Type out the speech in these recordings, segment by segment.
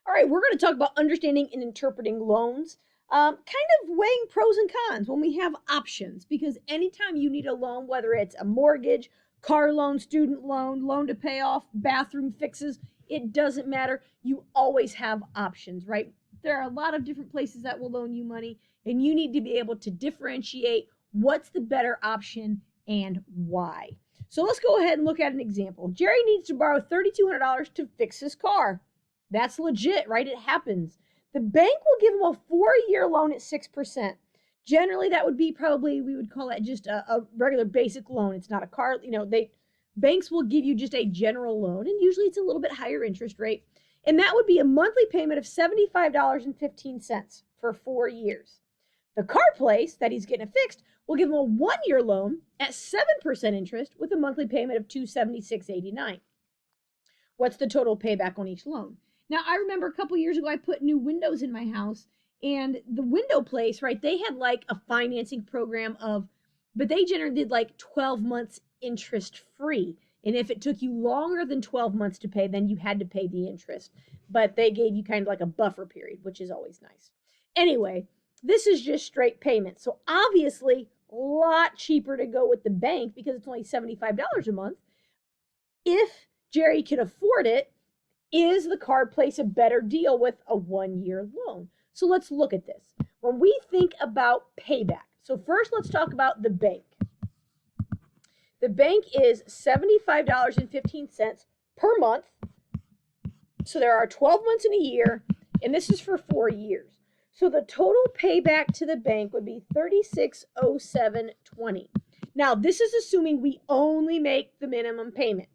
All right, we're going to talk about understanding and interpreting loans, kind of weighing pros and cons when we have options. Because anytime you need a loan, whether it's a mortgage, car loan, student loan, loan to pay off, bathroom fixes, it doesn't matter. You always have options, right? There are a lot of different places that will loan you money, and you need to be able to differentiate what's the better option and why. So let's go ahead and look at an example. Jerry needs to borrow $3,200 to fix his car. That's legit, right? It happens. The bank will give him a 4-year loan at 6%. Generally, that would be probably, we would call that just a regular basic loan. It's not a car, banks will give you just a general loan, and usually it's a little bit higher interest rate. And that would be a monthly payment of $75.15 for 4 years. The car place that he's getting fixed will give him a 1-year loan at 7% interest with a monthly payment of $276.89. What's the total payback on each loan? Now, I remember a couple years ago, I put new windows in my house, and the window place, right, they had like a financing program but they generally did like 12 months interest free. And if it took you longer than 12 months to pay, then you had to pay the interest. But they gave you kind of like a buffer period, which is always nice. Anyway, this is just straight payment. So obviously, a lot cheaper to go with the bank because it's only $75 a month. If Jerry can afford it, is the card place a better deal with a 1-year loan? So let's look at this. When we think about payback, so first let's talk about the bank. The bank is $75.15 per month. So there are 12 months in a year, and this is for 4 years. So the total payback to the bank would be $3607.20. Now, this is assuming we only make the minimum payment.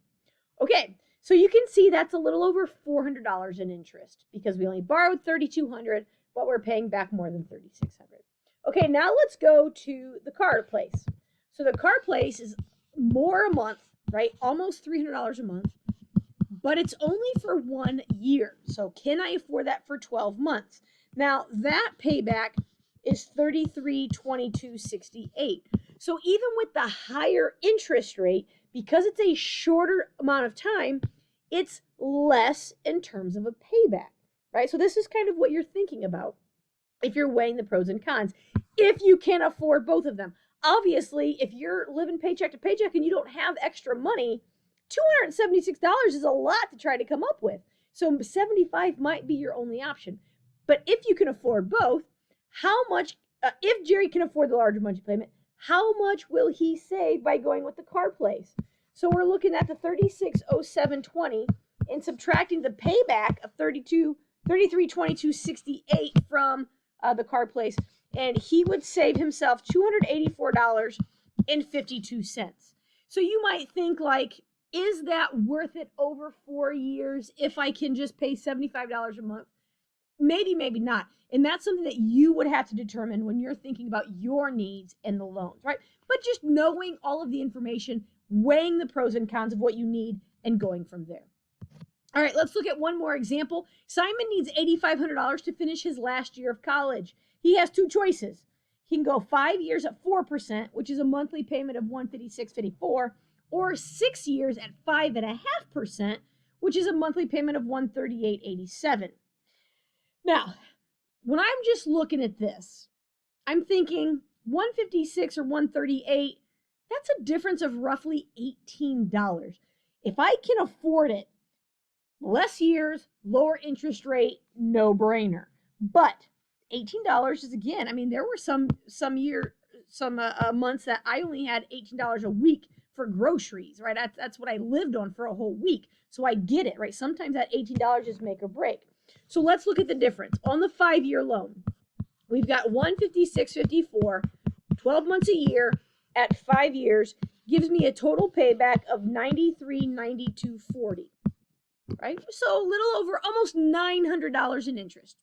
Okay, so you can see that's a little over $400 in interest because we only borrowed $3,200, but we're paying back more than $3,600. Okay, now let's go to the car place. So the car place is more a month, right? Almost $300 a month, but it's only for 1 year. So can I afford that for 12 months? Now that payback is $3322.68. So even with the higher interest rate, because it's a shorter amount of time, it's less in terms of a payback, right? So this is kind of what you're thinking about if you're weighing the pros and cons, if you can afford both of them. Obviously, if you're living paycheck to paycheck and you don't have extra money, $276 is a lot to try to come up with. So $75 might be your only option. But if you can afford both, how much, if Jerry can afford the larger monthly payment, how much will he save by going with the car place? So we're looking at the $3607.20 and subtracting the payback of $3322.68 from the car place, and he would save himself $284.52. So you might think, like, is that worth it over 4 years if I can just pay $75 a month? Maybe, maybe not. And that's something that you would have to determine when you're thinking about your needs and the loans, right? But just knowing all of the information, weighing the pros and cons of what you need, and going from there. All right, let's look at one more example. Simon needs $8,500 to finish his last year of college. He has two choices. He can go 5 years at 4%, which is a monthly payment of $156.54, or 6 years at 5.5%, which is a monthly payment of $138.87. Now, when I'm just looking at this, I'm thinking 156 or 138, that's a difference of roughly $18. If I can afford it, less years, lower interest rate, no brainer. But $18 is, again, I mean, there were some months that I only had $18 a week for groceries, right? That's what I lived on for a whole week. So I get it, right? Sometimes that $18 is make or break. So let's look at the difference. On the 5-year loan, we've got $156.54, 12 months a year at 5 years, gives me a total payback of $93.92.40, right? So a little over almost $900 in interest.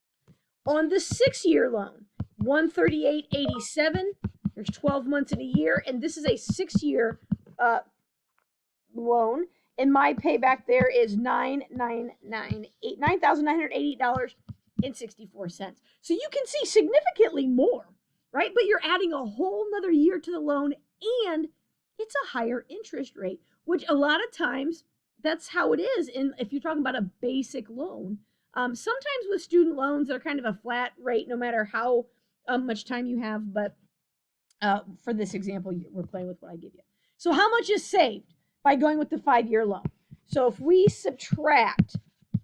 On the 6-year loan, $138.87, there's 12 months in a year, and this is a 6-year loan, and my payback there is $9,988.64. So you can see significantly more, right? But you're adding a whole nother year to the loan, and it's a higher interest rate, which a lot of times that's how it is. And if you're talking about a basic loan, Sometimes with student loans, they're kind of a flat rate no matter how much time you have. But for this example, we're playing with what I give you. So how much is saved by going with the 5-year loan? So if we subtract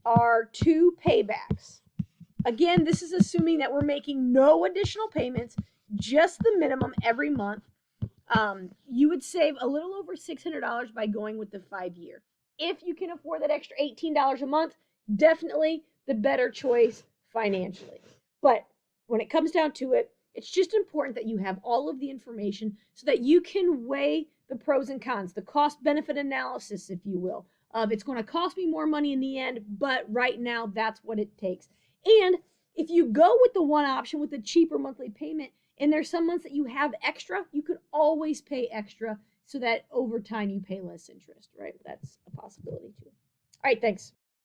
our 2 paybacks, again, this is assuming that we're making no additional payments, just the minimum every month. You would save a little over $600 by going with the 5-year. If you can afford that extra $18 a month, definitely the better choice financially. But when it comes down to it, it's just important that you have all of the information so that you can weigh the pros and cons, the cost benefit analysis, if you will. It's going to cost me more money in the end, but right now that's what it takes. And if you go with the one option with the cheaper monthly payment, and there's some months that you have extra, you could always pay extra so that over time you pay less interest, right? That's a possibility too. All right, thanks.